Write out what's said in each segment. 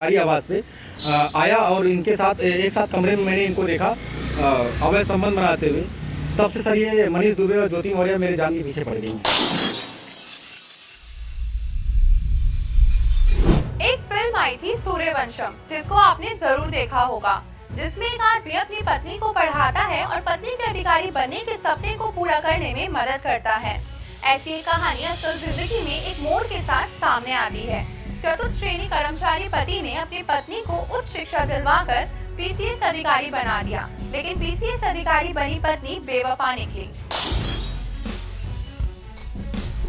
सरकारी आवास पे आया और इनके साथ एक साथ कमरे में मैंने इनको देखा अवैध संबंध बनाते हुए। तब से सर ये मनीष दुबे और ज्योति मौर्य मेरे जान के पीछे पड़ गई हैं। एक फिल्म आई थी सूर्यवंशम, जिसको आपने जरूर देखा होगा, जिसमें एक आदमी अपनी पत्नी को पढ़ाता है और पत्नी के अधिकारी बनने के सपने को पूरा करने में मदद करता है। ऐसी एक कहानी असल जिंदगी में एक मोड़ के साथ सामने आती है। चतुर्थ श्रेणी कर्मचारी पति ने अपनी पत्नी को उच्च शिक्षा दिलवाकर पीसीएस अधिकारी बना दिया, लेकिन पीसीएस अधिकारी बनी पत्नी बेवफा निकली।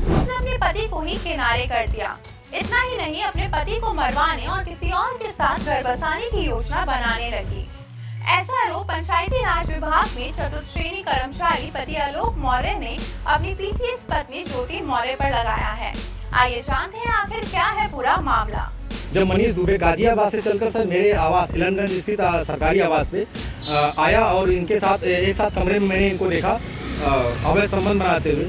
उसने अपने पति को ही किनारे कर दिया। इतना ही नहीं, अपने पति को मरवाने और किसी और के साथ घर बसाने की योजना बनाने लगी। ऐसा आरोप पंचायती राज विभाग में चतुर्थ श्रेणी कर्मचारी पति आलोक मौर्य ने अपनी पीसीएस पत्नी ज्योति मौर्य पर लगाया है। आइए जानते हैं आखिर क्या है पूरा मामला। जब मनीष दुबे गाजियाबाद से चलकर सर मेरे आवास इलनगंज स्थित सरकारी आवास पे आया और इनके साथ एक साथ कमरे में मैंने इनको देखा अवैध संबंध बनाते हुए।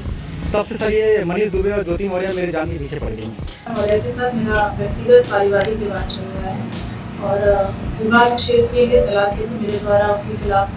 तब से सर ये मनीष दुबे और ज्योति मौर्य मेरे जान के पीछे पड़ गई हैं। मौर्य के साथ मेरा व्यक्तिगत पारिवारिक विवाद चल रहा है और विवाद क्षेत्र के लिए तलाक के मेरे द्वारा उनके खिलाफ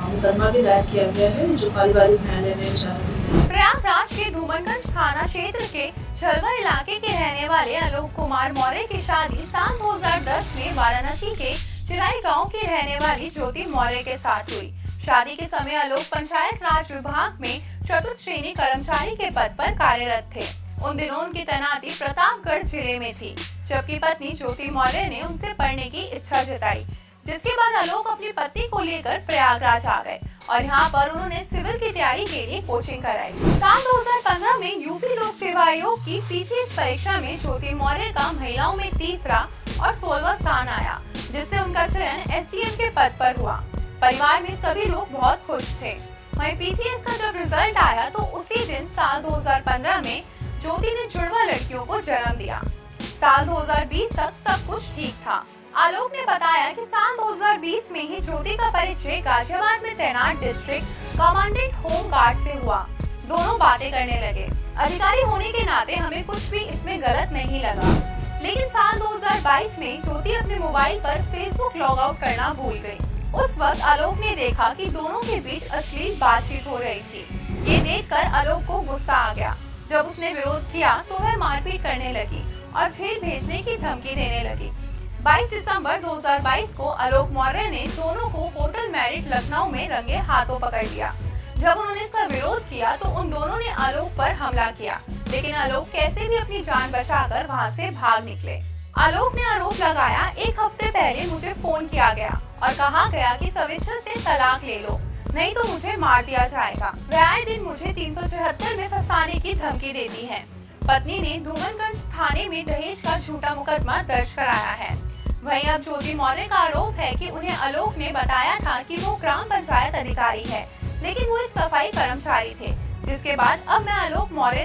मुकदमा भी दायर किया गया है, जो पारिवारिक न्यायालय में विचाराधीन है। प्रयागराज के धूमनगंज थाना क्षेत्र के झलवर इलाके के रहने वाले आलोक कुमार मौर्य की शादी साल 2010 में वाराणसी के चिराई गांव की रहने वाली ज्योति मौर्य के साथ हुई। शादी के समय आलोक पंचायत राज विभाग में चतुर्थ श्रेणी कर्मचारी के पद पर कार्यरत थे। उन दिनों उनकी तैनाती प्रतापगढ़ जिले में थी, जबकि पत्नी ज्योति मौर्य ने उनसे पढ़ने की इच्छा जताई, जिसके बाद आलोक अपनी पत्नी को लेकर प्रयागराज आ गए और यहाँ पर उन्होंने सिविल की तैयारी के लिए कोचिंग कराई। साल 2015 में यूपी लोक सेवा आयोग की पीसीएस परीक्षा में ज्योति मौर्य का महिलाओं में तीसरा और 16वां स्थान आया, जिससे उनका चयन एसडीएम के पद पर हुआ। परिवार में सभी लोग बहुत खुश थे। वहीं पीसीएस का जब रिजल्ट आया तो उसी दिन साल 2015 में ज्योति ने जुड़वा लड़कियों को जन्म दिया। साल 2020 तक सब कुछ ठीक था। आलोक ने बताया कि साल 2020 में ही ज्योति का परिचय गाजियाबाद में तैनात डिस्ट्रिक्ट कमांडेंट होम गार्ड से हुआ। दोनों बातें करने लगे। अधिकारी होने के नाते हमें कुछ भी इसमें गलत नहीं लगा, लेकिन साल 2022 में ज्योति अपने मोबाइल पर फेसबुक लॉग आउट करना भूल गई। उस वक्त आलोक ने देखा कि दोनों के बीच अश्लील बातचीत हो रही थी। ये देखकर आलोक को गुस्सा आ गया। जब उसने विरोध किया तो वह मारपीट करने लगी और जेल भेजने की धमकी देने लगी। 22 दिसंबर 2022 को आलोक मौर्य ने दोनों को होटल मैरिट लखनऊ में रंगे हाथों पकड़ लिया। जब उन्होंने इसका विरोध किया तो उन दोनों ने आलोक पर हमला किया, लेकिन आलोक कैसे भी अपनी जान बचाकर वहां से भाग निकले। आलोक ने आरोप लगाया, एक हफ्ते पहले मुझे फोन किया गया और कहा गया कि स्वेच्छा से तलाक ले लो, नहीं तो मुझे मार दिया जाएगा। वह आए दिन मुझे 376 में फंसाने की धमकी देती है। पत्नी ने धूमनगंज थाने में दहेज का झूठा मुकदमा दर्ज कराया है। वहीं अब ज्योति मौर्य का आरोप है कि उन्हें आलोक ने बताया था कि वो ग्राम पंचायत अधिकारी है, लेकिन वो एक सफाई कर्मचारी थे। जिसके बाद अब मैं आलोक मौर्य